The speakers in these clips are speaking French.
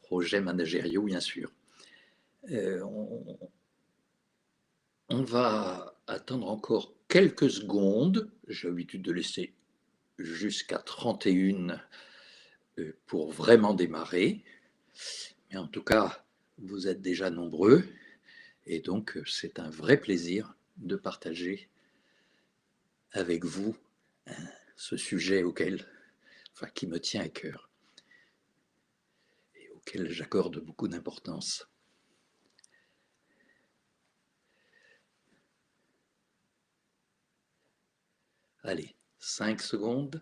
projets managériaux, bien sûr. On va attendre encore quelques secondes. J'ai l'habitude de laisser jusqu'à 31 pour vraiment démarrer. Mais en tout cas, vous êtes déjà nombreux et donc c'est un vrai plaisir de partager avec vous ce sujet qui me tient à cœur et auquel j'accorde beaucoup d'importance. Allez, 5 secondes.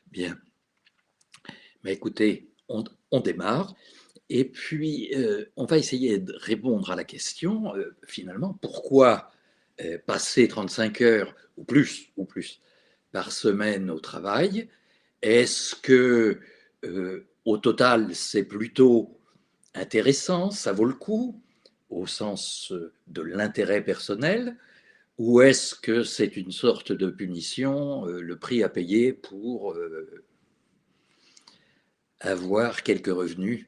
Bien. Mais écoutez, on démarre et puis on va essayer de répondre à la question, finalement, pourquoi passer 35 heures ou plus par semaine au travail? Est-ce que au total, c'est plutôt intéressant, ça vaut le coup, au sens de l'intérêt personnel, ou est-ce que c'est une sorte de punition, le prix à payer pour avoir quelques revenus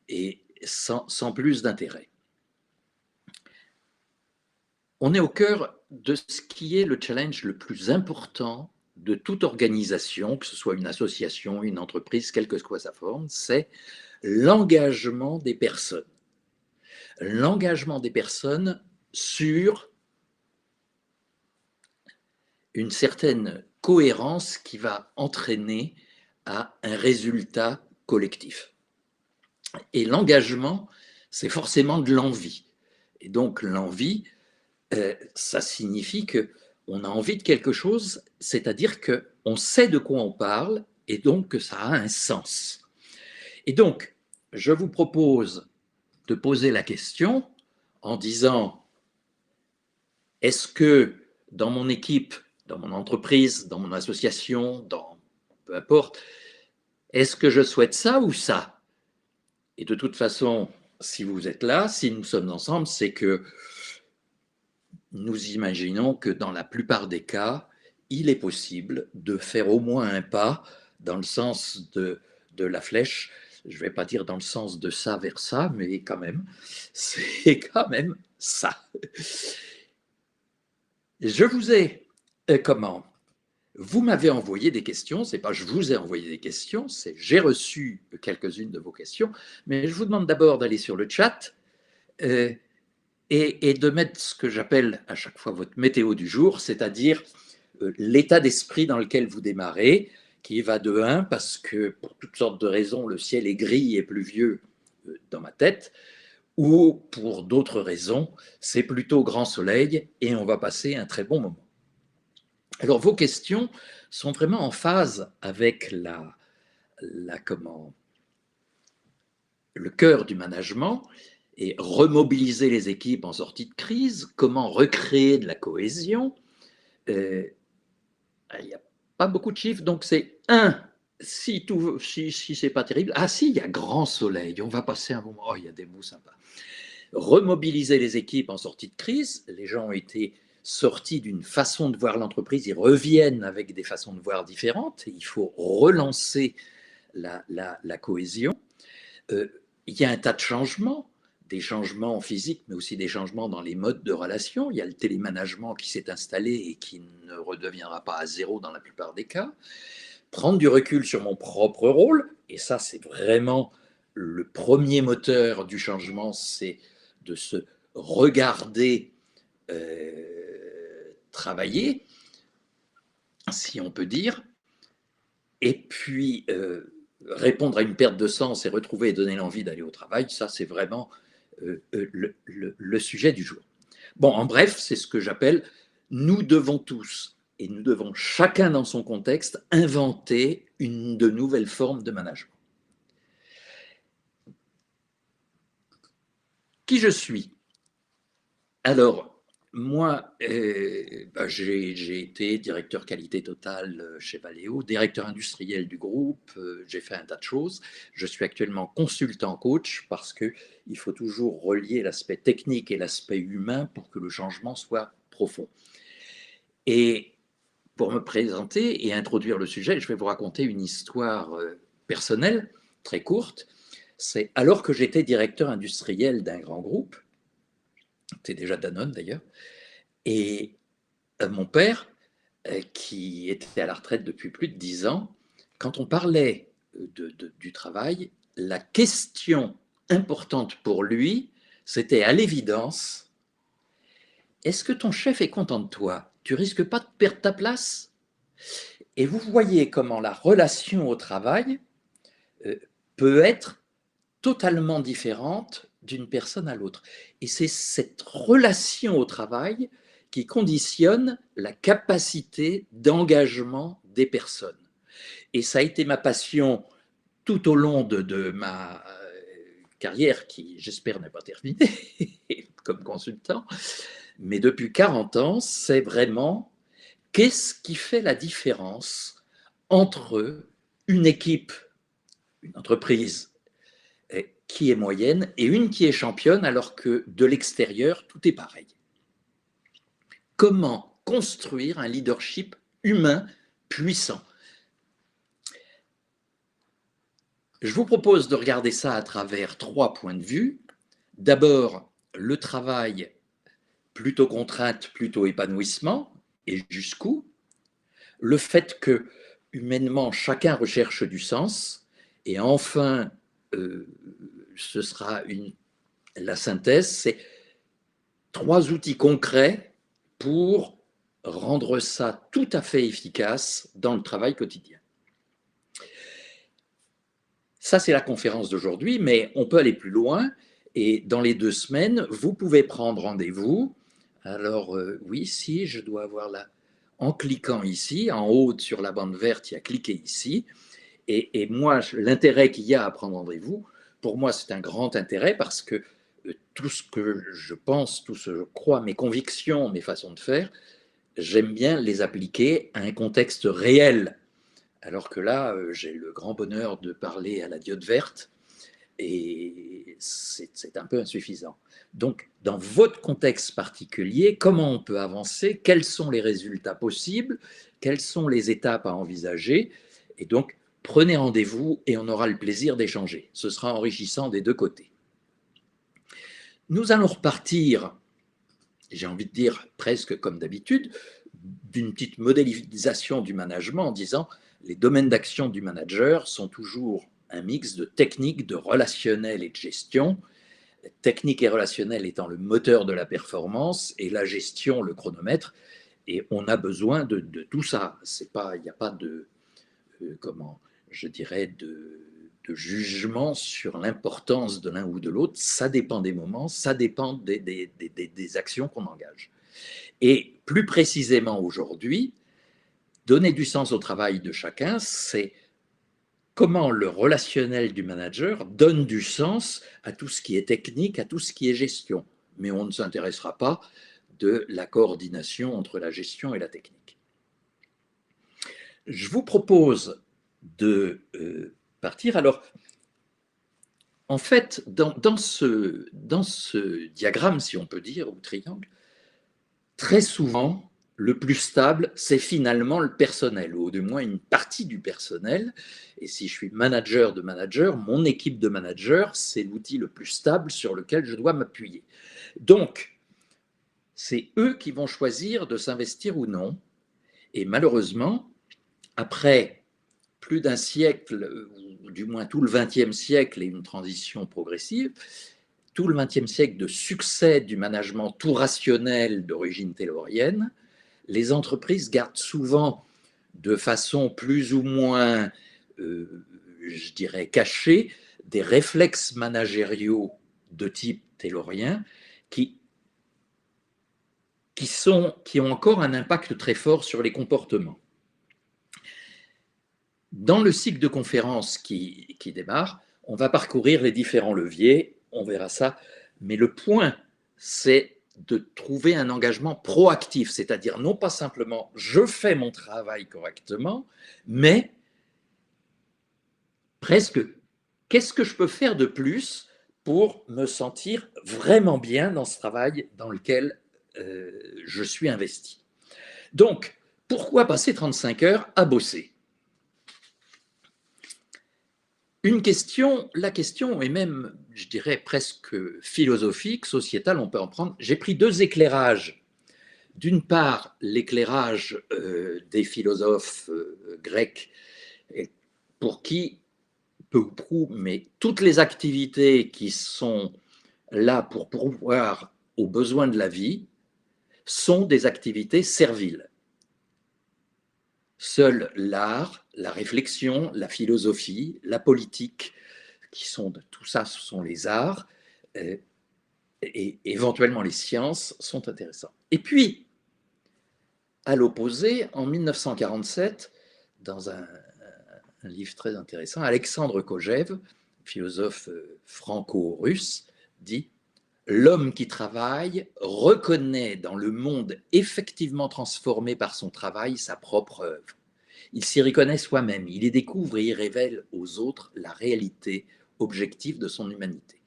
et sans plus d'intérêt? On est au cœur de ce qui est le challenge le plus important de toute organisation, que ce soit une association, une entreprise, quelle que soit sa forme, c'est l'engagement des personnes. L'engagement des personnes sur une certaine cohérence qui va entraîner à un résultat collectif. Et l'engagement, c'est forcément de l'envie. Et donc l'envie, ça signifie qu'on a envie de quelque chose, c'est-à-dire qu'on sait de quoi on parle et donc que ça a un sens. Et donc, je vous propose de poser la question en disant, est-ce que dans mon équipe, dans mon entreprise, dans mon association, peu importe, est-ce que je souhaite ça ou ça? Et de toute façon, si vous êtes là, si nous sommes ensemble, c'est que nous imaginons que dans la plupart des cas, il est possible de faire au moins un pas dans le sens de la flèche. Je ne vais pas dire dans le sens de ça vers ça, mais quand même, c'est quand même ça. Je vous ai, comment? Vous m'avez envoyé des questions, c'est pas je vous ai envoyé des questions, c'est j'ai reçu quelques-unes de vos questions, mais je vous demande d'abord d'aller sur le chat et de mettre ce que j'appelle à chaque fois votre météo du jour, c'est-à-dire l'état d'esprit dans lequel vous démarrez, qui va de 1 parce que pour toutes sortes de raisons, le ciel est gris et pluvieux dans ma tête, ou pour d'autres raisons, c'est plutôt grand soleil et on va passer un très bon moment. Alors vos questions sont vraiment en phase avec le cœur du management et remobiliser les équipes en sortie de crise, comment recréer de la cohésion. Il n'y a pas beaucoup de chiffres, donc c'est si c'est pas terrible, si, il y a grand soleil, on va passer un moment, il y a des mots sympas. Remobiliser les équipes en sortie de crise, les gens ont été sortis d'une façon de voir l'entreprise, ils reviennent avec des façons de voir différentes, il faut relancer la cohésion. Il y a un tas de changements, des changements physiques, mais aussi des changements dans les modes de relation. Il y a le télémanagement qui s'est installé et qui ne redeviendra pas à zéro dans la plupart des cas. Prendre du recul sur mon propre rôle, et ça c'est vraiment le premier moteur du changement, c'est de se regarder travailler, si on peut dire, et puis répondre à une perte de sens et retrouver et donner l'envie d'aller au travail, ça c'est vraiment le sujet du jour. Bon, en bref, c'est ce que j'appelle nous devons tous, et nous devons chacun dans son contexte, inventer de nouvelles formes de management. Qui je suis? Alors, moi, j'ai été directeur qualité totale chez Valeo, directeur industriel du groupe, j'ai fait un tas de choses. Je suis actuellement consultant coach parce qu'il faut toujours relier l'aspect technique et l'aspect humain pour que le changement soit profond. Et Pour me présenter et introduire le sujet, je vais vous raconter une histoire personnelle, très courte. C'est alors que j'étais directeur industriel d'un grand groupe, c'était déjà Danone d'ailleurs, et mon père, qui était à la retraite depuis plus de 10 ans, quand on parlait du travail, la question importante pour lui, c'était à l'évidence, est-ce que ton chef est content de toi? Tu risques pas de perdre ta place? Et vous voyez comment la relation au travail peut être totalement différente d'une personne à l'autre. Et c'est cette relation au travail qui conditionne la capacité d'engagement des personnes. Et ça a été ma passion tout au long de ma carrière, qui j'espère n'est pas terminée comme consultant, mais depuis 40 ans, c'est vraiment qu'est-ce qui fait la différence entre une équipe, une entreprise qui est moyenne et une qui est championne, alors que de l'extérieur, tout est pareil. Comment construire un leadership humain puissant? Je vous propose de regarder ça à travers 3 points de vue. D'abord, le travail, plutôt contrainte, plutôt épanouissement, et jusqu'où? Le fait que, humainement, chacun recherche du sens. Et enfin, ce sera la synthèse, c'est 3 outils concrets pour rendre ça tout à fait efficace dans le travail quotidien. Ça, c'est la conférence d'aujourd'hui, mais on peut aller plus loin. Et dans les 2 semaines, vous pouvez prendre rendez-vous. Alors, oui, si, je dois avoir là, en cliquant ici, en haut sur la bande verte, il y a cliquer ici. Et moi, l'intérêt qu'il y a à prendre rendez-vous, pour moi, c'est un grand intérêt parce que tout ce que je pense, tout ce que je crois, mes convictions, mes façons de faire, j'aime bien les appliquer à un contexte réel. Alors que là, j'ai le grand bonheur de parler à la diode verte et c'est un peu insuffisant. Donc, dans votre contexte particulier, comment on peut avancer? Quels sont les résultats possibles? Quelles sont les étapes à envisager? Et donc, prenez rendez-vous et on aura le plaisir d'échanger. Ce sera enrichissant des 2 côtés. Nous allons repartir, j'ai envie de dire presque comme d'habitude, d'une petite modélisation du management en disant les domaines d'action du manager sont toujours un mix de technique, de relationnel et de gestion. Technique et relationnel étant le moteur de la performance et la gestion le chronomètre. Et on a besoin de tout ça. Il n'y a pas de, comment je dirais, de jugement sur l'importance de l'un ou de l'autre. Ça dépend des moments, ça dépend des actions qu'on engage. Et plus précisément aujourd'hui, donner du sens au travail de chacun, c'est comment le relationnel du manager donne du sens à tout ce qui est technique, à tout ce qui est gestion. Mais on ne s'intéressera pas de la coordination entre la gestion et la technique. Je vous propose de partir. Alors, en fait, dans ce diagramme, si on peut dire, ou triangle, très souvent, le plus stable, c'est finalement le personnel, ou du moins une partie du personnel. Et si je suis manager de manager, mon équipe de managers, c'est l'outil le plus stable sur lequel je dois m'appuyer. Donc, c'est eux qui vont choisir de s'investir ou non. Et malheureusement, après plus d'un siècle, ou du moins tout le XXe siècle et une transition progressive, tout le XXe siècle de succès du management tout rationnel d'origine taylorienne, les entreprises gardent souvent de façon plus ou moins, je dirais, cachée, des réflexes managériaux de type taylorien qui ont encore un impact très fort sur les comportements. Dans le cycle de conférences qui démarre, on va parcourir les différents leviers, on verra ça, mais le point, c'est de trouver un engagement proactif, c'est-à-dire non pas simplement je fais mon travail correctement, mais presque qu'est-ce que je peux faire de plus pour me sentir vraiment bien dans ce travail dans lequel je suis investi. Donc, Pourquoi passer 35 heures à bosser? La question est même, je dirais, presque philosophique, sociétale, on peut en prendre. J'ai pris deux éclairages. D'une part, l'éclairage des philosophes grecs, pour qui, peu ou prou, mais toutes les activités qui sont là pour pourvoir aux besoins de la vie sont des activités serviles. Seul l'art, la réflexion, la philosophie, la politique, tout ça, ce sont les arts, et éventuellement les sciences sont intéressants. Et puis, à l'opposé, en 1947, dans un livre très intéressant, Alexandre Kojève, philosophe franco-russe, dit « L'homme qui travaille reconnaît dans le monde effectivement transformé par son travail sa propre œuvre. Il s'y reconnaît soi-même, il y découvre et y révèle aux autres la réalité objective de son humanité. »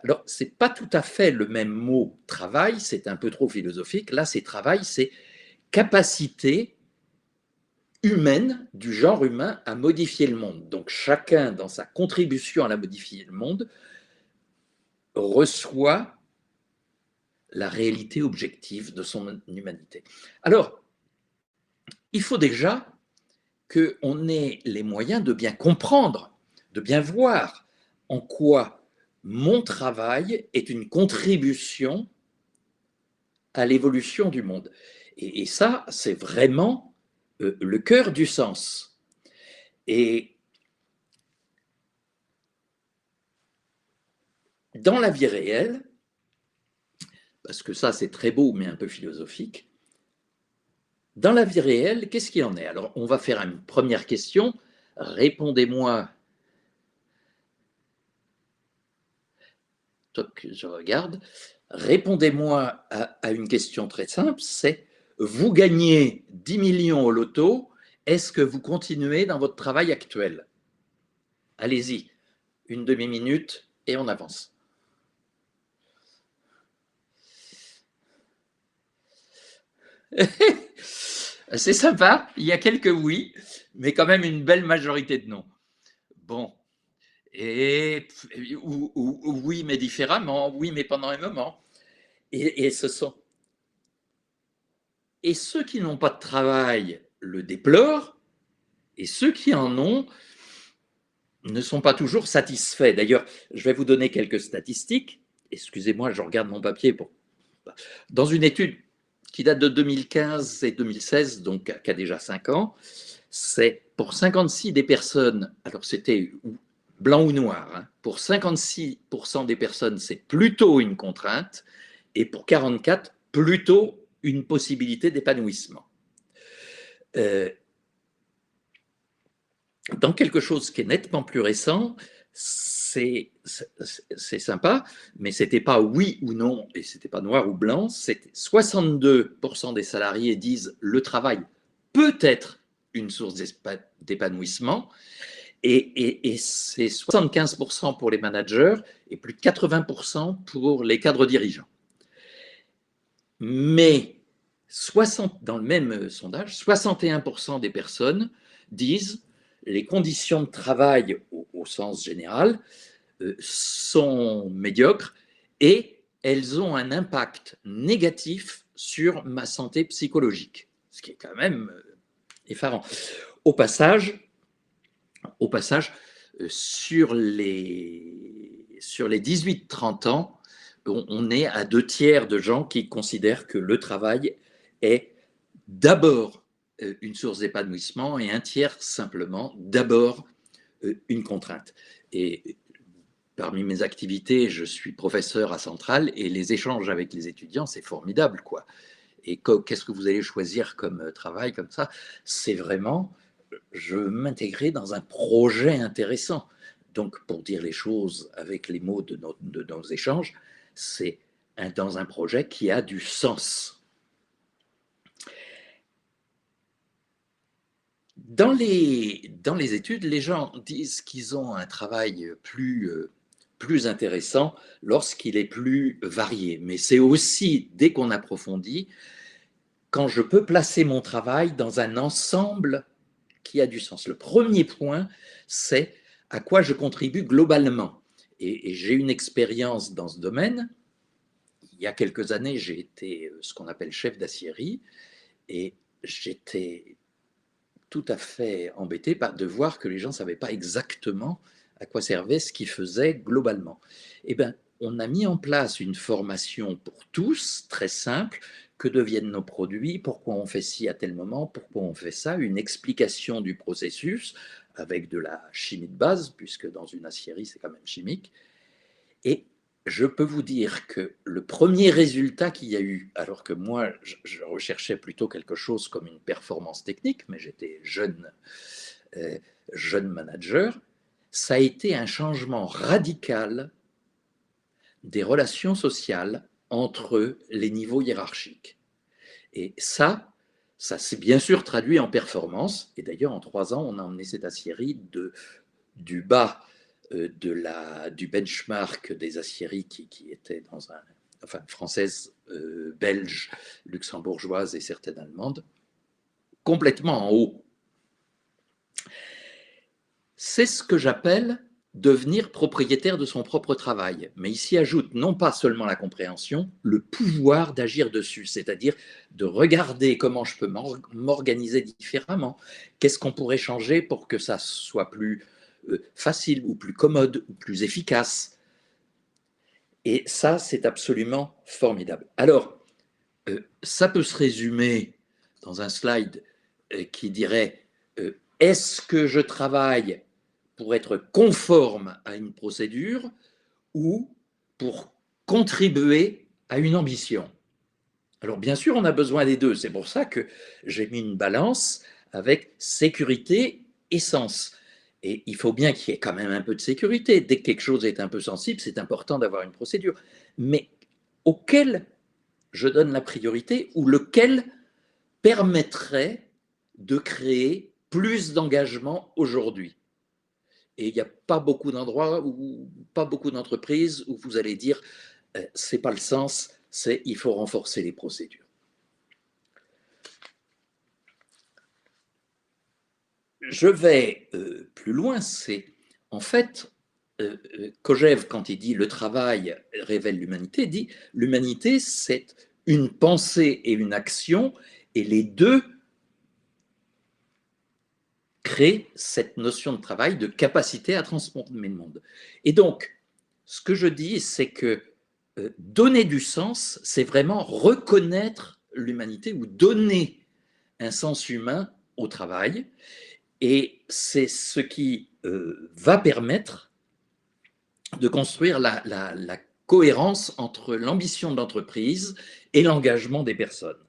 Alors, ce n'est pas tout à fait le même mot « travail », c'est un peu trop philosophique. Là, c'est « travail », c'est capacité humaine, du genre humain, à modifier le monde. Donc, chacun, dans sa contribution à la modifier le monde, reçoit la réalité objective de son humanité. Alors, il faut déjà qu'on ait les moyens de bien comprendre, de bien voir en quoi mon travail est une contribution à l'évolution du monde. Et ça, c'est vraiment le cœur du sens. Et dans la vie réelle, parce que ça c'est très beau mais un peu philosophique, dans la vie réelle, qu'est-ce qu'il en est? Alors on va faire une première question, répondez-moi. Je regarde, répondez-moi à une question très simple, c'est vous gagnez 10 millions au loto, est-ce que vous continuez dans votre travail actuel? Allez-y, une demi-minute et on avance. C'est sympa, il y a quelques oui, mais quand même une belle majorité de non. Bon, ou oui, mais différemment, oui, mais pendant un moment. Et ceux qui n'ont pas de travail le déplorent, et ceux qui en ont ne sont pas toujours satisfaits. D'ailleurs, je vais vous donner quelques statistiques. Excusez-moi, je regarde mon papier. Dans une étude qui date de 2015 et 2016, donc qui a déjà 5 ans, c'est pour 56 des personnes, alors c'était blanc ou noir, hein, pour 56% des personnes, c'est plutôt une contrainte, et pour 44, plutôt une possibilité d'épanouissement. Dans quelque chose qui est nettement plus récent, c'est sympa, mais ce n'était pas oui ou non, et ce n'était pas noir ou blanc, 62% des salariés disent le travail peut être une source d'épanouissement, et c'est 75% pour les managers et plus de 80% pour les cadres dirigeants. Mais dans le même sondage, 61% des personnes disent les conditions de travail au sens général sont médiocres et elles ont un impact négatif sur ma santé psychologique, ce qui est quand même effarant. Au passage, sur les 18-30 ans, on est à 2/3 de gens qui considèrent que le travail est d'abord une source d'épanouissement et un tiers simplement d'abord une contrainte. Et parmi mes activités, je suis professeur à Centrale et les échanges avec les étudiants, c'est formidable, quoi. Et qu'est-ce que vous allez choisir comme travail comme ça? C'est vraiment, je veux m'intégrer dans un projet intéressant. Donc, pour dire les choses avec les mots de nos échanges, c'est dans un projet qui a du sens. Dans les études, les gens disent qu'ils ont un travail plus intéressant lorsqu'il est plus varié. Mais c'est aussi, dès qu'on approfondit, quand je peux placer mon travail dans un ensemble qui a du sens. Le premier point, c'est à quoi je contribue globalement. Et j'ai une expérience dans ce domaine. Il y a quelques années, j'ai été ce qu'on appelle chef d'aciérie et j'étais tout à fait embêté de voir que les gens ne savaient pas exactement à quoi servait ce qu'ils faisaient globalement. Eh bien, on a mis en place une formation pour tous, très simple, que deviennent nos produits, pourquoi on fait ci à tel moment, pourquoi on fait ça, une explication du processus avec de la chimie de base, puisque dans une aciérie, c'est quand même chimique. Et je peux vous dire que le premier résultat qu'il y a eu, alors que moi, je recherchais plutôt quelque chose comme une performance technique, mais j'étais jeune manager, ça a été un changement radical des relations sociales entre les niveaux hiérarchiques. Et ça s'est bien sûr traduit en performance. Et d'ailleurs, en 3 ans, on a emmené cette aciérie du bas du benchmark des aciéries qui étaient françaises, belges, luxembourgeoises et certaines allemandes, complètement en haut. C'est ce que j'appelle devenir propriétaire de son propre travail. Mais il s'y ajoute non pas seulement la compréhension, le pouvoir d'agir dessus, c'est-à-dire de regarder comment je peux m'organiser différemment, qu'est-ce qu'on pourrait changer pour que ça soit plus facile ou plus commode ou plus efficace. Et ça, c'est absolument formidable. Alors, ça peut se résumer dans un slide qui dirait est-ce que je travaille pour être conforme à une procédure ou pour contribuer à une ambition? Alors bien sûr, on a besoin des deux. C'est pour ça que j'ai mis une balance avec sécurité et sens. Et il faut bien qu'il y ait quand même un peu de sécurité. Dès que quelque chose est un peu sensible, c'est important d'avoir une procédure. Mais auquel je donne la priorité ou lequel permettrait de créer plus d'engagement aujourd'hui. Et il n'y a pas beaucoup d'endroits ou pas beaucoup d'entreprises où vous allez dire c'est pas le sens, c'est il faut renforcer les procédures. Je vais plus loin, c'est en fait Kojève, quand il dit le travail révèle l'humanité, dit l'humanité c'est une pensée et une action et les deux créent cette notion de travail, de capacité à transformer le monde. Et donc, ce que je dis, c'est que donner du sens, c'est vraiment reconnaître l'humanité ou donner un sens humain au travail. Et c'est ce qui va permettre de construire la cohérence entre l'ambition de l'entreprise et l'engagement des personnes.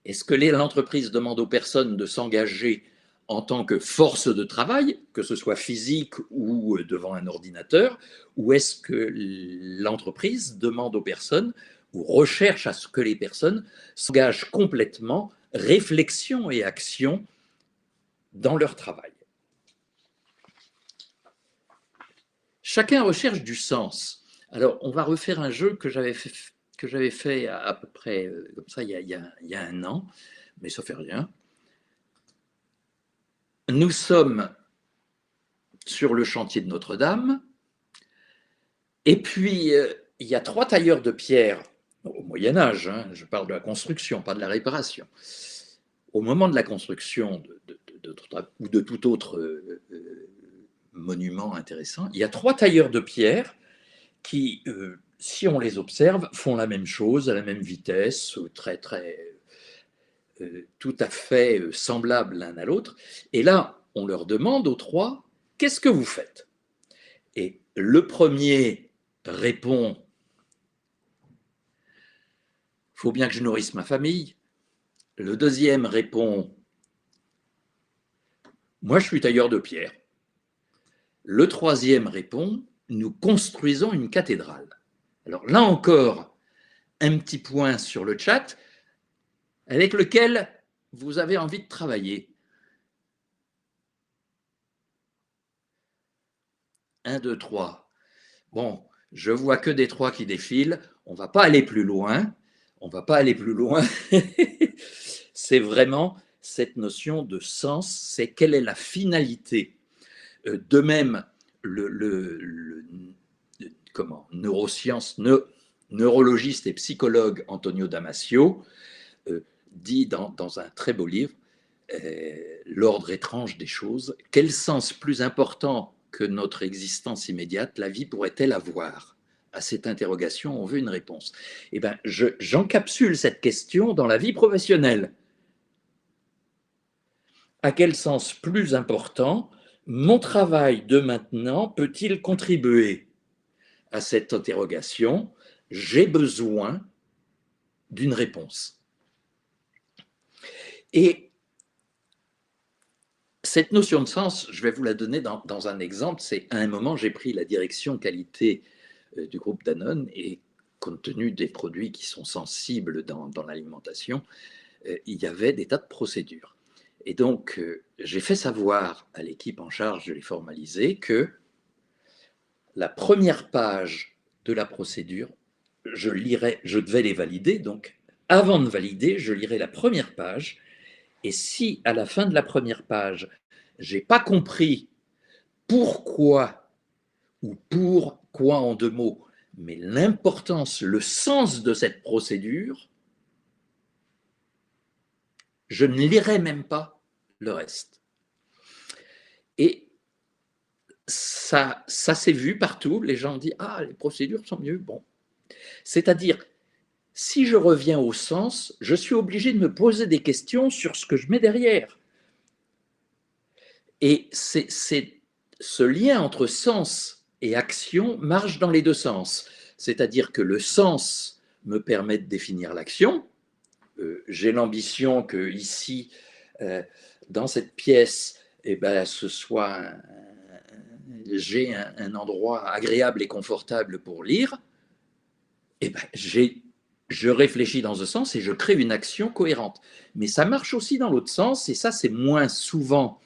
Est-ce que l'entreprise demande aux personnes de s'engager en tant que force de travail, que ce soit physique ou devant un ordinateur, ou est-ce que l'entreprise demande aux personnes ou recherche à ce que les personnes s'engagent complètement, réflexion et action dans leur travail? Chacun recherche du sens. Alors, on va refaire un jeu que j'avais fait à peu près comme ça il y a 1 an, mais ça ne fait rien. Nous sommes sur le chantier de Notre-Dame, et puis il y a 3 tailleurs de pierre, au Moyen-Âge, hein, je parle de la construction, pas de la réparation. Au moment de la construction ou de tout autre monument intéressant, il y a 3 tailleurs de pierre qui, si on les observe, font la même chose à la même vitesse, tout à fait semblables l'un à l'autre. Et là, on leur demande aux 3, qu'est-ce que vous faites? Et le premier répond, il faut bien que je nourrisse ma famille. Le deuxième répond, moi je suis tailleur de pierre. Le troisième répond, nous construisons une cathédrale. Alors là encore, un petit point sur le chat, avec lequel vous avez envie de travailler. 1, 2, 3. Bon, je vois que des 3 qui défilent. On ne va pas aller plus loin. On ne va pas aller plus loin. c'est vraiment cette notion de sens, c'est quelle est la finalité. De même, neurosciences, neurologiste et psychologue Antonio Damasio dit dans un très beau livre, L'ordre étrange des choses, quel sens plus important que notre existence immédiate la vie pourrait-elle avoir? À cette interrogation, on veut une réponse. Eh bien, j'encapsule cette question dans la vie professionnelle. À quel sens plus important mon travail de maintenant peut-il contribuer à cette interrogation? J'ai besoin d'une réponse. Et cette notion de sens, je vais vous la donner dans un exemple. C'est à un moment, j'ai pris la direction qualité du groupe Danone et compte tenu des produits qui sont sensibles dans l'alimentation, il y avait des tas de procédures. Et donc, j'ai fait savoir à l'équipe en charge de les formaliser que la première page de la procédure, je devais les valider. Donc, avant de valider, je lirai la première page. Et si, à la fin de la première page, je n'ai pas compris pourquoi, ou pourquoi en 2 mots, mais l'importance, le sens de cette procédure, je ne lirai même pas le reste. Et ça s'est vu partout. Les gens disent « Ah, les procédures sont mieux. » Bon. C'est-à-dire, si je reviens au sens, je suis obligé de me poser des questions sur ce que je mets derrière. Et c'est ce lien entre sens et action marche dans les 2 sens. C'est-à-dire que le sens me permet de définir l'action. J'ai l'ambition que ici, dans cette pièce, eh ben, j'ai un endroit agréable et confortable pour lire. Eh ben, je réfléchis dans ce sens et je crée une action cohérente. Mais ça marche aussi dans l'autre sens, et ça, c'est moins souvent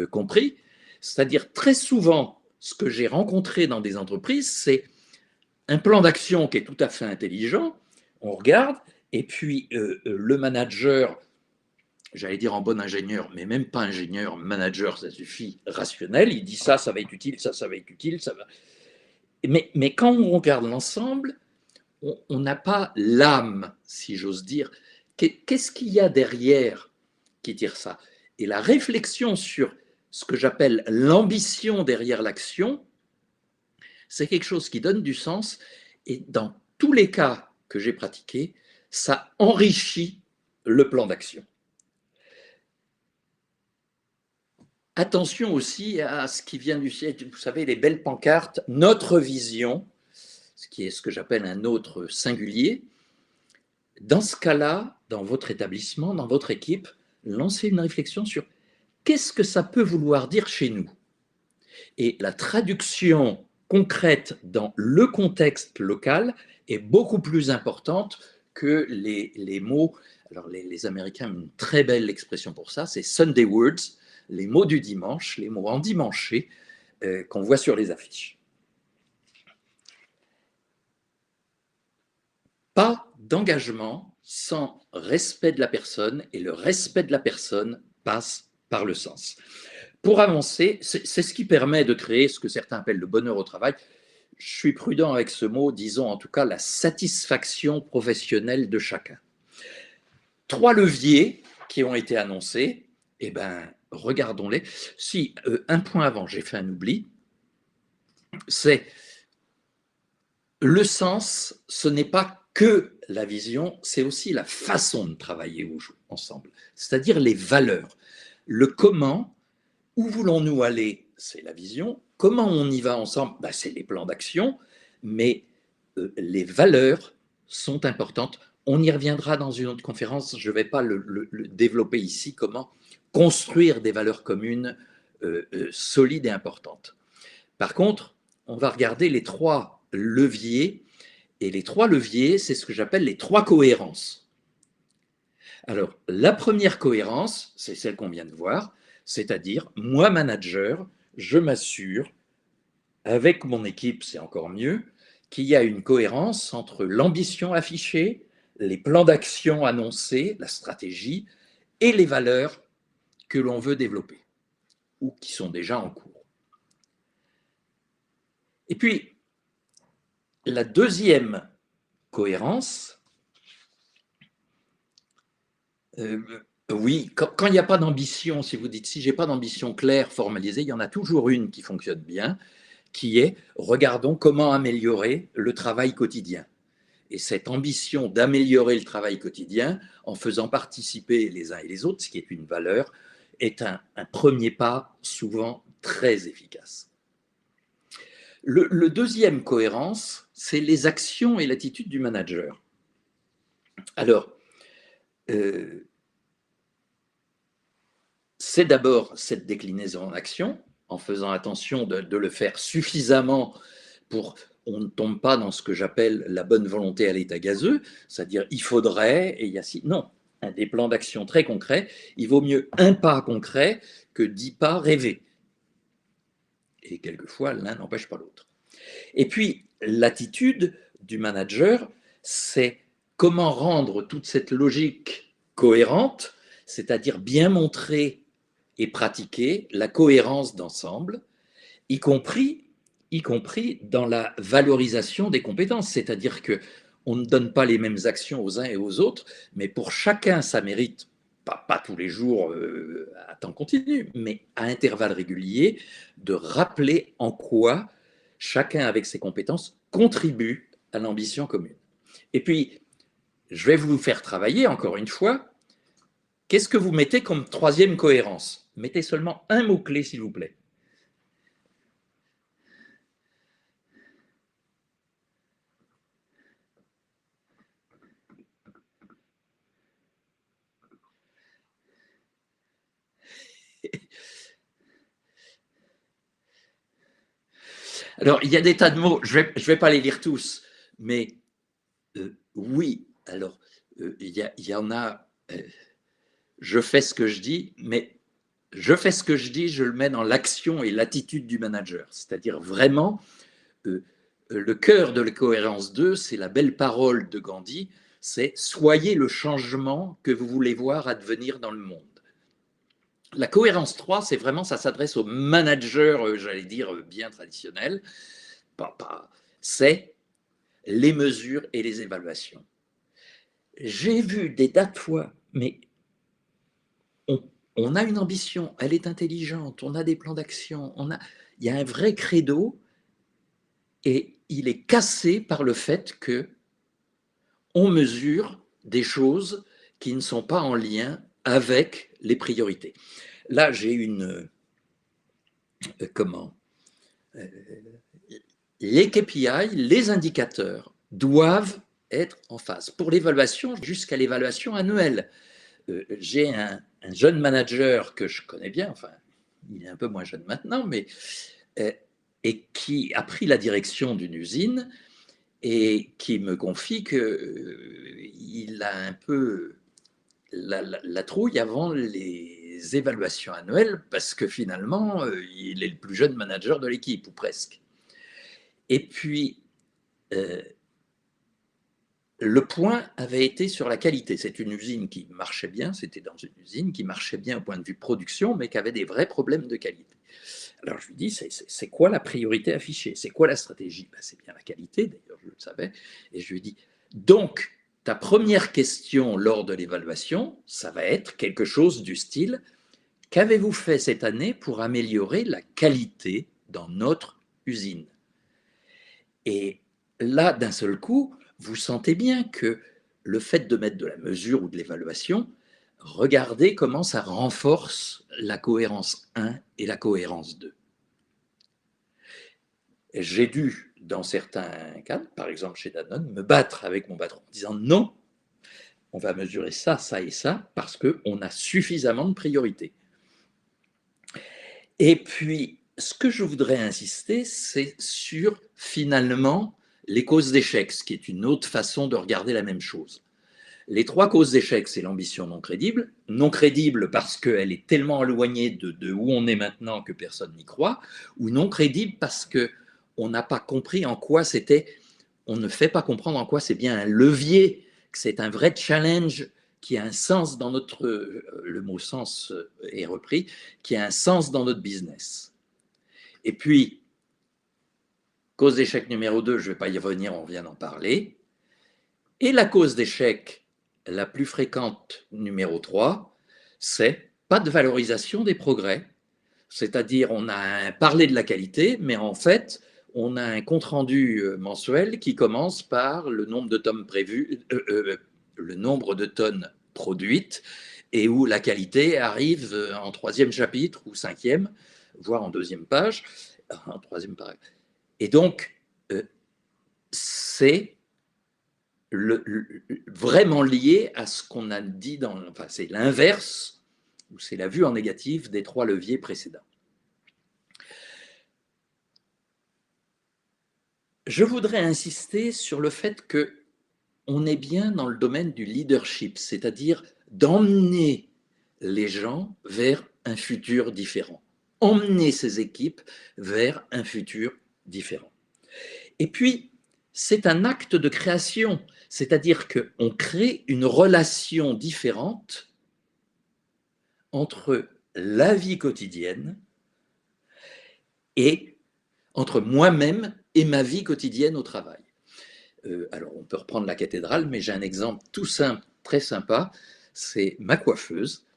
compris. C'est-à-dire, très souvent, ce que j'ai rencontré dans des entreprises, c'est un plan d'action qui est tout à fait intelligent, on regarde, et puis le manager, j'allais dire en bon ingénieur, mais même pas ingénieur, manager, ça suffit, rationnel, il dit ça va être utile, ça va être utile, ça va... Mais quand on regarde l'ensemble, on n'a pas l'âme, si j'ose dire. Qu'est-ce qu'il y a derrière qui tire ça? Et la réflexion sur ce que j'appelle l'ambition derrière l'action, c'est quelque chose qui donne du sens, et dans tous les cas que j'ai pratiqués, ça enrichit le plan d'action. Attention aussi à ce qui vient du siècle, vous savez, les belles pancartes, notre vision, ce qui est ce que j'appelle un autre singulier. Dans ce cas-là, dans votre établissement, dans votre équipe, lancez une réflexion sur qu'est-ce que ça peut vouloir dire chez nous. Et la traduction concrète dans le contexte local est beaucoup plus importante que les mots. Alors les Américains ont une très belle expression pour ça, c'est Sunday words, les mots du dimanche, les mots endimanchés qu'on voit sur les affiches. Pas d'engagement sans respect de la personne, et le respect de la personne passe par le sens. Pour avancer, c'est ce qui permet de créer ce que certains appellent le bonheur au travail. Je suis prudent avec ce mot, disons en tout cas la satisfaction professionnelle de chacun. 3 leviers qui ont été annoncés, eh ben, regardons-les. Si, un point avant, j'ai fait un oubli, c'est le sens, ce n'est pas que la vision, c'est aussi la façon de travailler ensemble, c'est-à-dire les valeurs. Le comment, où voulons-nous aller, c'est la vision. Comment on y va ensemble, ben, c'est les plans d'action, mais les valeurs sont importantes. On y reviendra dans une autre conférence, je ne vais pas le développer ici, comment construire des valeurs communes solides et importantes. Par contre, on va regarder les 3 leviers, et les 3 leviers, c'est ce que j'appelle les 3 cohérences. Alors, la première cohérence, c'est celle qu'on vient de voir, c'est-à-dire, moi, manager, je m'assure, avec mon équipe, c'est encore mieux, qu'il y a une cohérence entre l'ambition affichée, les plans d'action annoncés, la stratégie, et les valeurs que l'on veut développer ou qui sont déjà en cours. Et puis, la deuxième cohérence, oui, quand il n'y a pas d'ambition, si vous dites, si je n'ai pas d'ambition claire, formalisée, il y en a toujours une qui fonctionne bien, qui est, regardons comment améliorer le travail quotidien. Et cette ambition d'améliorer le travail quotidien, en faisant participer les uns et les autres, ce qui est une valeur, est un premier pas souvent très efficace. Le deuxième cohérence, c'est les actions et l'attitude du manager. Alors, c'est d'abord cette déclinaison en action, en faisant attention de le faire suffisamment pour on ne tombe pas dans ce que j'appelle la bonne volonté à l'état gazeux, c'est-à-dire il faudrait et il y a si. Non, des plans d'action très concrets, il vaut mieux un pas concret que 10 pas rêvés. Et quelquefois, l'un n'empêche pas l'autre. Et puis, l'attitude du manager, c'est comment rendre toute cette logique cohérente, c'est-à-dire bien montrer et pratiquer la cohérence d'ensemble, y compris dans la valorisation des compétences, c'est-à-dire que on ne donne pas les mêmes actions aux uns et aux autres, mais pour chacun, ça mérite, pas tous les jours à temps continu, mais à intervalles réguliers, de rappeler en quoi chacun avec ses compétences contribue à l'ambition commune. Et puis, je vais vous faire travailler, encore une fois, qu'est-ce que vous mettez comme troisième cohérence? Mettez seulement un mot-clé, s'il vous plaît. Alors, il y a des tas de mots, je vais pas les lire tous, mais oui, alors, il y en a, je fais ce que je dis, mais je fais ce que je dis, je le mets dans l'action et l'attitude du manager. C'est-à-dire vraiment, le cœur de la cohérence 2, c'est la belle parole de Gandhi, c'est « soyez le changement que vous voulez voir advenir dans le monde ». La cohérence 3, c'est vraiment, ça s'adresse aux managers, j'allais dire, bien traditionnels. C'est les mesures et les évaluations. J'ai vu des tas de fois, mais on a une ambition, elle est intelligente, on a des plans d'action, il y a un vrai credo et il est cassé par le fait que on mesure des choses qui ne sont pas en lien avec les priorités. Là, j'ai une... comment les KPI, les indicateurs, doivent être en phase. Pour l'évaluation, jusqu'à l'évaluation annuelle. J'ai un jeune manager que je connais bien, enfin, il est un peu moins jeune maintenant, mais et qui a pris la direction d'une usine et qui me confie qu'il a un peu la trouille avant les évaluations annuelles parce que finalement, il est le plus jeune manager de l'équipe, ou presque. Et puis, le point avait été sur la qualité. C'est une usine qui marchait bien, c'était dans une usine qui marchait bien au point de vue production, mais qui avait des vrais problèmes de qualité. Alors je lui dis, c'est quoi la priorité affichée? C'est quoi la stratégie? Ben, c'est bien la qualité, d'ailleurs je le savais. Et je lui dis, donc, ta première question lors de l'évaluation, ça va être quelque chose du style, qu'avez-vous fait cette année pour améliorer la qualité dans notre usine? Et là, d'un seul coup, vous sentez bien que le fait de mettre de la mesure ou de l'évaluation, regardez comment ça renforce la cohérence 1 et la cohérence 2. J'ai dû, dans certains cas, par exemple chez Danone, me battre avec mon patron en disant non, on va mesurer ça, ça et ça, parce qu'on a suffisamment de priorités. Et puis, ce que je voudrais insister, c'est sur, finalement, les causes d'échec, ce qui est une autre façon de regarder la même chose. Les 3 causes d'échec, c'est l'ambition non crédible parce qu'elle est tellement éloignée de où on est maintenant que personne n'y croit, ou non crédible parce qu'on n'a pas compris en quoi c'était, on ne fait pas comprendre en quoi c'est bien un levier, que c'est un vrai challenge qui a un sens dans notre, le mot sens est repris, qui a un sens dans notre business. Et puis, cause d'échec numéro 2, je ne vais pas y revenir, on vient d'en parler. Et la cause d'échec la plus fréquente, numéro 3, c'est pas de valorisation des progrès. C'est-à-dire, on a parlé de la qualité, mais en fait, on a un compte-rendu mensuel qui commence par le nombre de tonnes prévues, le nombre de tonnes produites, et où la qualité arrive en 3e chapitre ou 5e, voire en 2e page, en 3e paragraphe. Et donc, c'est vraiment lié à ce qu'on a dit dans, enfin, c'est l'inverse, ou c'est la vue en négatif des 3 leviers précédents. Je voudrais insister sur le fait que on est bien dans le domaine du leadership, c'est-à-dire d'emmener les gens vers un futur différent, emmener ces équipes vers un futur différent. Et puis, c'est un acte de création, c'est-à-dire qu'on crée une relation différente entre la vie quotidienne et entre moi-même et ma vie quotidienne au travail. Alors, on peut reprendre la cathédrale, mais j'ai un exemple tout simple, très sympa, c'est ma coiffeuse,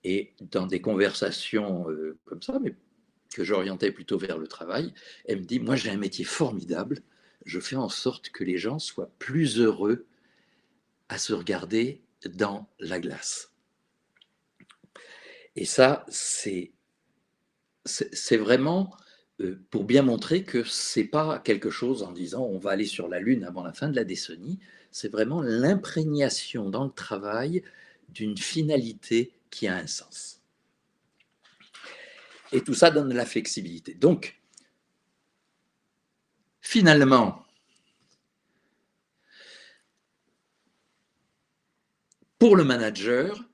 et dans des conversations comme ça, mais que j'orientais plutôt vers le travail, elle me dit, moi j'ai un métier formidable, je fais en sorte que les gens soient plus heureux à se regarder dans la glace. Et ça, c'est vraiment pour bien montrer que ce n'est pas quelque chose en disant on va aller sur la Lune avant la fin de la décennie, c'est vraiment l'imprégnation dans le travail d'une finalité qui a un sens. Et tout ça donne de la flexibilité. Donc, finalement, pour le manager,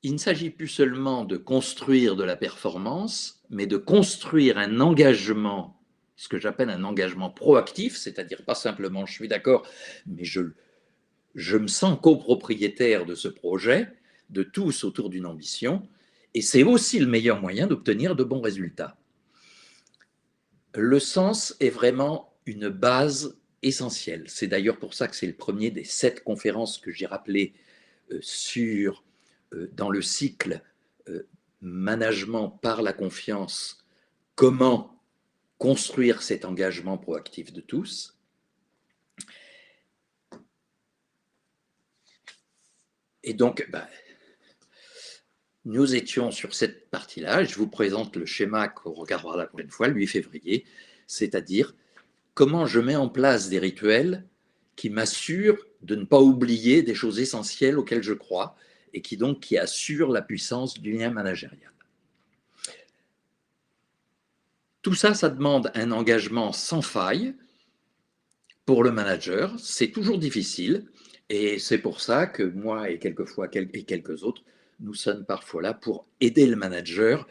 il ne s'agit plus seulement de construire de la performance, mais de construire un engagement, ce que j'appelle un engagement proactif, c'est-à-dire pas simplement je suis d'accord, mais je me sens copropriétaire de ce projet, de tous autour d'une ambition, et c'est aussi le meilleur moyen d'obtenir de bons résultats. Le sens est vraiment une base essentielle. C'est d'ailleurs pour ça que c'est le premier des 7 conférences que j'ai rappelées dans le cycle management par la confiance, comment construire cet engagement proactif de tous. Et donc, nous étions sur cette partie-là. Je vous présente le schéma qu'on regardera la prochaine fois, le 8 février, c'est-à-dire comment je mets en place des rituels qui m'assurent de ne pas oublier des choses essentielles auxquelles je crois et qui assurent la puissance du lien managérial. Tout ça, ça demande un engagement sans faille pour le manager. C'est toujours difficile et c'est pour ça que moi et quelquefois et quelques autres, nous sommes parfois là pour aider le manager.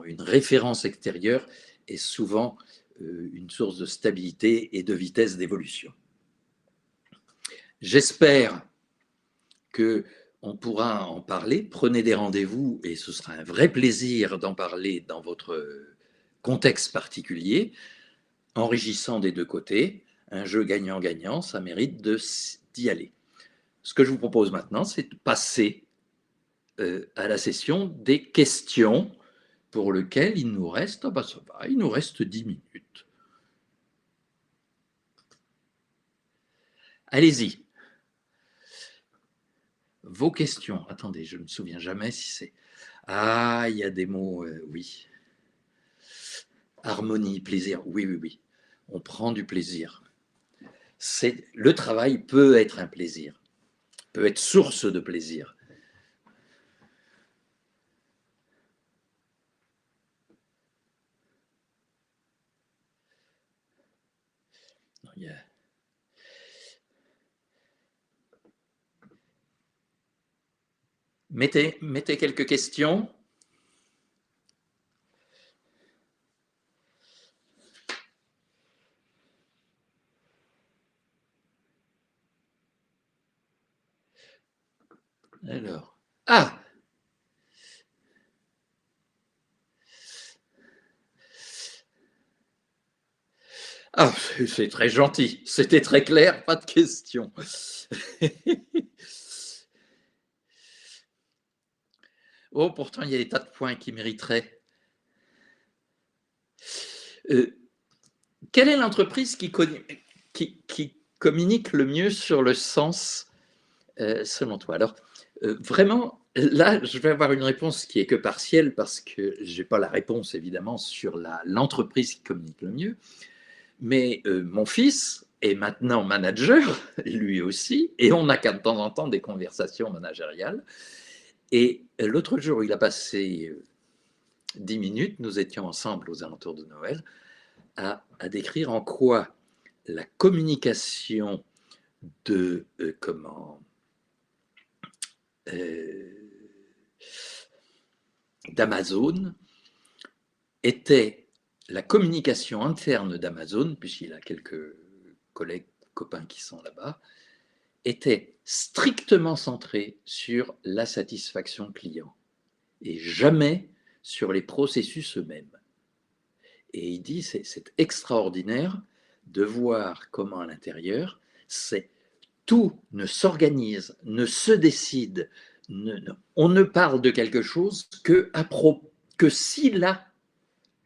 Une référence extérieure est souvent une source de stabilité et de vitesse d'évolution. J'espère qu'on pourra en parler. Prenez des rendez-vous et ce sera un vrai plaisir d'en parler dans votre contexte particulier, enrichissant des 2 côtés. Un jeu gagnant-gagnant, ça mérite d'y aller. Ce que je vous propose maintenant, c'est de passer à la session des questions pour lequel il nous reste, il nous reste 10 minutes. Allez-y. Vos questions. Attendez, je ne me souviens jamais si c'est... Ah, il y a des mots, oui. Harmonie, plaisir, oui, oui, oui. On prend du plaisir. Le travail peut être un plaisir, peut être source de plaisir. Mettez quelques questions. Alors. Ah! Ah, c'est très gentil. C'était très clair, pas de question. Oh, pourtant, il y a des tas de points qui mériteraient. Euh, quelle est l'entreprise qui communique le mieux sur le sens selon toi? Alors, vraiment, là, je vais avoir une réponse qui est que partielle parce que je n'ai pas la réponse, évidemment, sur l'entreprise qui communique le mieux. Mais mon fils est maintenant manager, lui aussi, et on a de temps en temps des conversations managériales. Et l'autre jour, il a passé 10 minutes, nous étions ensemble aux alentours de Noël, à décrire en quoi la communication de euh, d'Amazon était la communication interne d'Amazon, puisqu'il a quelques collègues, copains qui sont là-bas, était strictement centrée sur la satisfaction client et jamais sur les processus eux-mêmes. Et il dit, c'est extraordinaire de voir comment à l'intérieur, tout ne s'organise, ne se décide, on ne parle de quelque chose que s'il a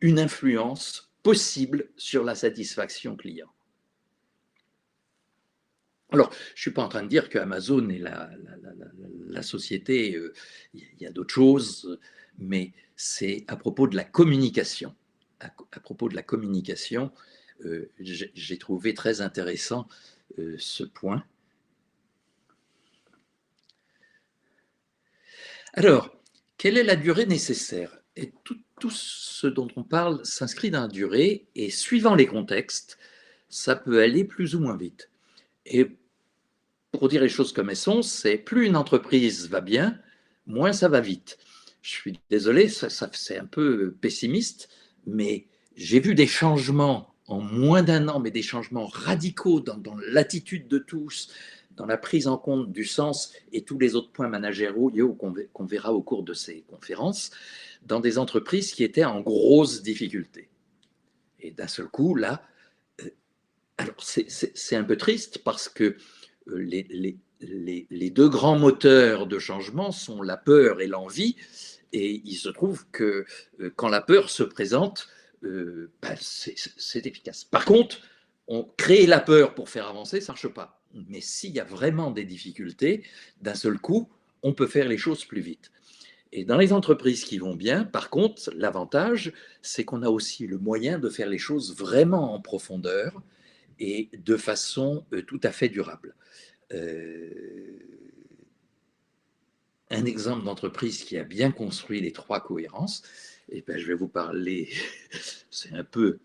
une influence possible sur la satisfaction client. Alors, je ne suis pas en train de dire que Amazon est la société, il y a d'autres choses, mais c'est à propos de la communication. À propos de la communication, j'ai trouvé très intéressant ce point. Alors, quelle est la durée nécessaire? Et tout ce dont on parle s'inscrit dans la durée, et suivant les contextes, ça peut aller plus ou moins vite. Et pour dire les choses comme elles sont, c'est plus une entreprise va bien, moins ça va vite. Je suis désolé, c'est un peu pessimiste, mais j'ai vu des changements en moins d'un an, mais des changements radicaux dans l'attitude de tous, dans la prise en compte du sens et tous les autres points managériaux qu'on verra au cours de ces conférences, dans des entreprises qui étaient en grosse difficulté. Et d'un seul coup, là, alors c'est un peu triste parce que les deux grands moteurs de changement sont la peur et l'envie. Et il se trouve que quand la peur se présente, c'est efficace. Par contre, créer la peur pour faire avancer, ça ne marche pas. Mais s'il y a vraiment des difficultés, d'un seul coup, on peut faire les choses plus vite. Et dans les entreprises qui vont bien, par contre, l'avantage, c'est qu'on a aussi le moyen de faire les choses vraiment en profondeur et de façon tout à fait durable. Euh, un exemple d'entreprise qui a bien construit les trois cohérences, et ben, je vais vous parler, c'est un peu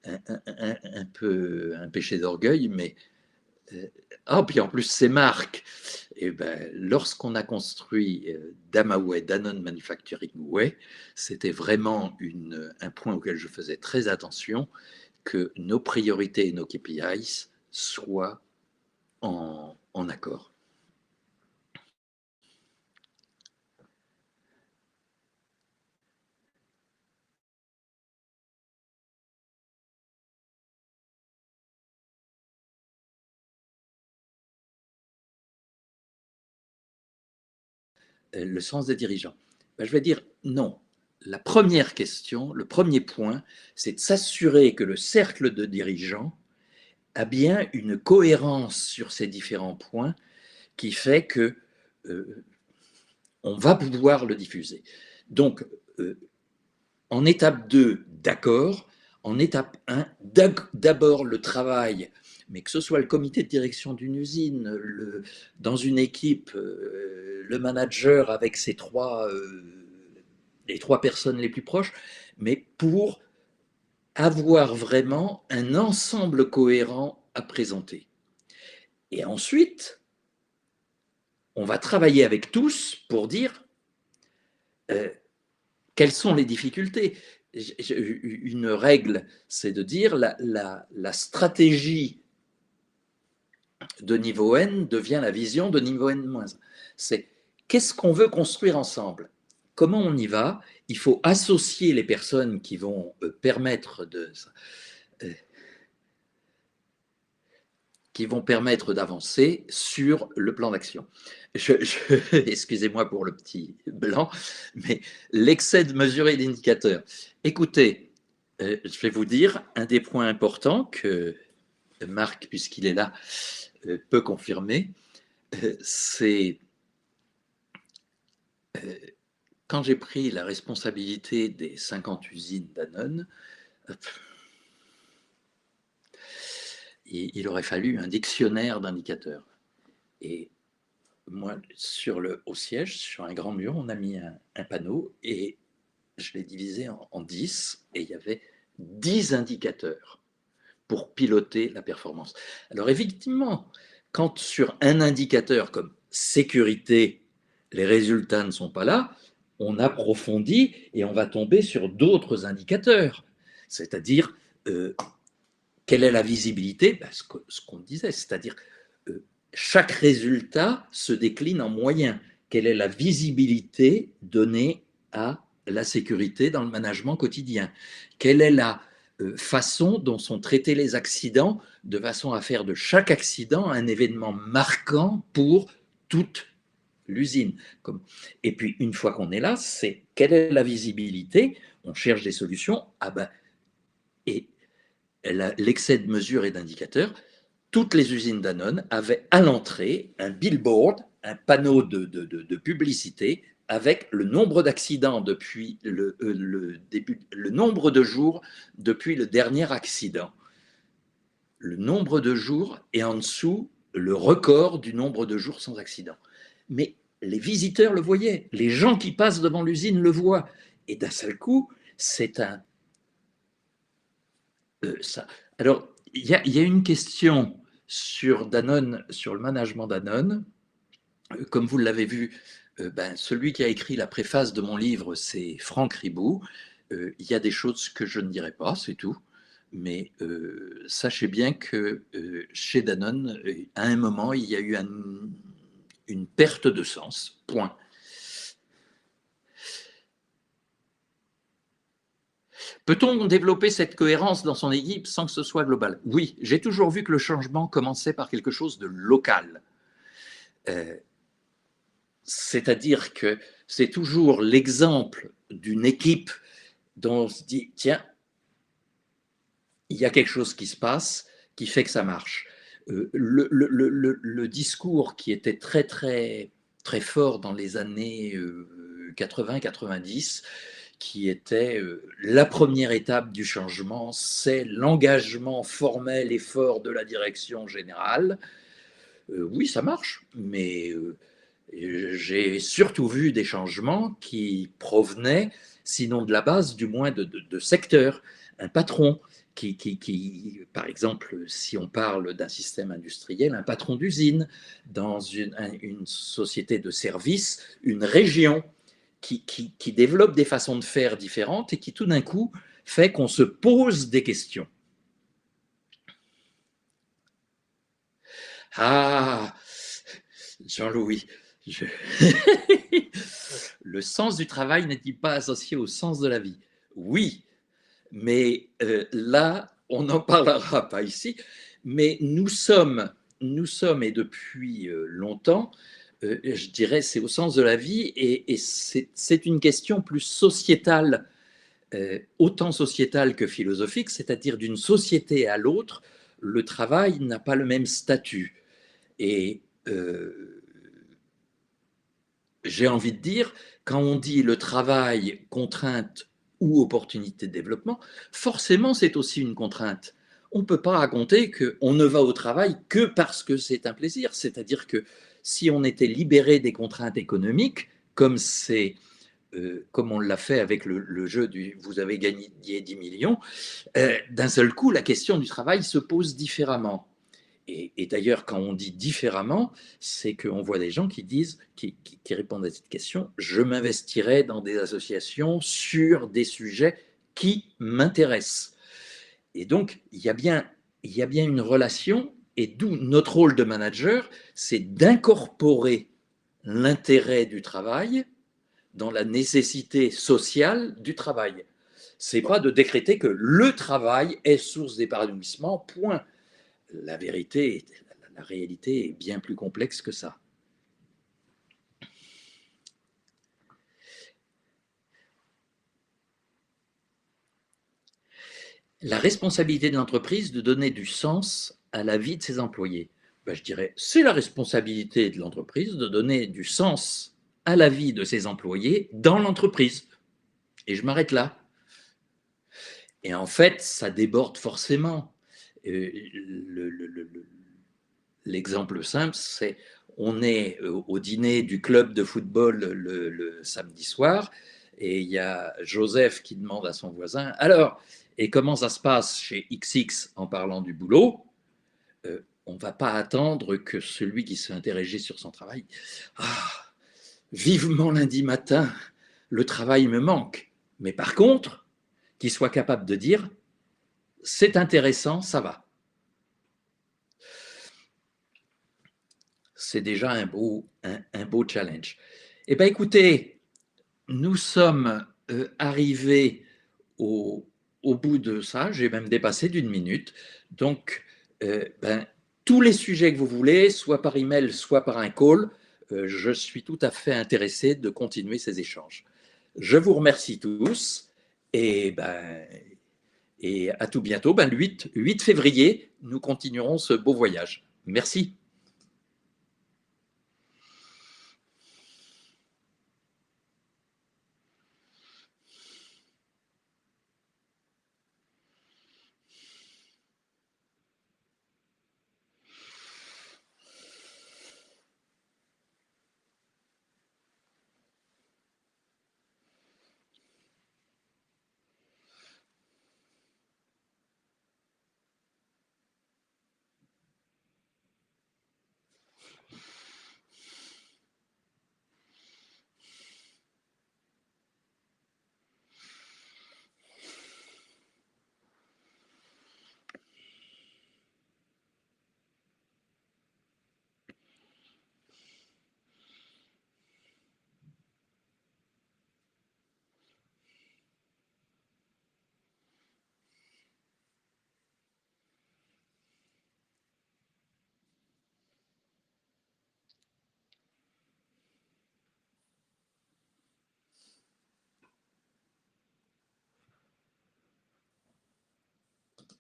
un péché d'orgueil, mais puis en plus c'est Marc. Et ben, lorsqu'on a construit Damaway, Danone Manufacturing Way, c'était vraiment un point auquel je faisais très attention, que nos priorités et nos KPIs soient en accord. Le sens des dirigeants. Ben, je vais dire non. La première question, le premier point, c'est de s'assurer que le cercle de dirigeants a bien une cohérence sur ces différents points qui fait que on va pouvoir le diffuser. Donc, en étape 2, d'accord. En étape 1, d'abord le travail, mais que ce soit le comité de direction d'une usine, dans une équipe, le manager avec les trois personnes les plus proches, mais pour avoir vraiment un ensemble cohérent à présenter. Et ensuite, on va travailler avec tous pour dire euh, quelles sont les difficultés. Une règle, c'est de dire la stratégie de niveau N devient la vision de niveau N-1. C'est qu'est-ce qu'on veut construire ensemble? Comment on y va? Il faut associer les personnes qui vont permettre d'avancer sur le plan d'action. Excusez-moi pour le petit blanc, mais l'excès de mesures et d'indicateurs. Écoutez, je vais vous dire un des points importants que Marc, puisqu'il est là, peut confirmer, c'est quand j'ai pris la responsabilité des 50 usines Danone, il aurait fallu un dictionnaire d'indicateurs. Et moi, au siège, sur un grand mur, on a mis un panneau et je l'ai divisé en 10 et il y avait 10 indicateurs pour piloter la performance. Alors effectivement, quand sur un indicateur comme sécurité, les résultats ne sont pas là, on approfondit et on va tomber sur d'autres indicateurs. C'est-à-dire, quelle est la visibilité? Ce qu'on disait, c'est-à-dire chaque résultat se décline en moyens. Quelle est la visibilité donnée à la sécurité dans le management quotidien? Quelle est la façon dont sont traités les accidents de façon à faire de chaque accident un événement marquant pour toute l'usine? Et puis, une fois qu'on est là, c'est quelle est la visibilité? On cherche des solutions. Et l'excès de mesures et d'indicateurs, toutes les usines Danone avaient à l'entrée un billboard, un panneau de publicité avec le nombre d'accidents depuis le nombre de jours depuis le dernier accident. Le nombre de jours et en dessous, le record du nombre de jours sans accident. Mais les visiteurs le voyaient, les gens qui passent devant l'usine le voient. Et d'un seul coup, c'est un... ça. Alors, il y a une question sur Danone, sur le management Danone. Comme vous l'avez vu, celui qui a écrit la préface de mon livre, c'est Franck Riboud. Il y a des choses que je ne dirai pas, c'est tout. Mais sachez bien que chez Danone, à un moment, il y a eu une perte de sens. Point. Peut-on développer cette cohérence dans son équipe sans que ce soit global? Oui, j'ai toujours vu que le changement commençait par quelque chose de local. C'est-à-dire que c'est toujours l'exemple d'une équipe dont on se dit, tiens, il y a quelque chose qui se passe qui fait que ça marche. Le discours qui était très, très, très fort dans les années 80-90, qui était la première étape du changement, c'est l'engagement formel et fort de la direction générale. Oui, ça marche, mais j'ai surtout vu des changements qui provenaient, sinon de la base, du moins de secteurs. Un patron par exemple, si on parle d'un système industriel, un patron d'usine, dans une société de service, une région qui développe des façons de faire différentes et qui tout d'un coup fait qu'on se pose des questions. Ah, Jean-Louis, le sens du travail n'est-il pas associé au sens de la vie? Oui, mais là, on n'en parlera pas ici, mais nous sommes et depuis longtemps, je dirais, c'est au sens de la vie, et c'est une question plus sociétale, autant sociétale que philosophique, c'est-à-dire d'une société à l'autre, le travail n'a pas le même statut. Et j'ai envie de dire, quand on dit le travail, contrainte ou opportunité de développement, forcément c'est aussi une contrainte. On ne peut pas raconter qu'on ne va au travail que parce que c'est un plaisir. C'est-à-dire que si on était libéré des contraintes économiques, comme on l'a fait avec le jeu du vous avez gagné 10 millions, d'un seul coup, la question du travail se pose différemment. Et d'ailleurs, quand on dit différemment, c'est qu'on voit des gens qui disent, qui répondent à cette question, je m'investirai dans des associations sur des sujets qui m'intéressent. Et donc, il y a bien une relation, et d'où notre rôle de manager, c'est d'incorporer l'intérêt du travail dans la nécessité sociale du travail. C'est pas de décréter que le travail est source d'épanouissement, point. La vérité, la réalité est bien plus complexe que ça. La responsabilité de l'entreprise de donner du sens à la vie de ses employés. Ben, je dirais, c'est la responsabilité de l'entreprise de donner du sens à la vie de ses employés dans l'entreprise. Et je m'arrête là. Et en fait, ça déborde forcément. L'exemple simple, c'est on est au dîner du club de football le samedi soir, et il y a Joseph qui demande à son voisin, alors, et comment ça se passe chez XX en parlant du boulot? On ne va pas attendre que celui qui s'est interrogé sur son travail, ah, vivement lundi matin, le travail me manque. Mais par contre, qu'il soit capable de dire, c'est intéressant, ça va. C'est déjà un beau challenge. Eh bien, écoutez, nous sommes arrivés au bout de ça. J'ai même dépassé d'1 minute. Donc, tous les sujets que vous voulez, soit par email, soit par un call, je suis tout à fait intéressé de continuer ces échanges. Je vous remercie tous et, et à tout bientôt. Le 8 février, nous continuerons ce beau voyage. Merci.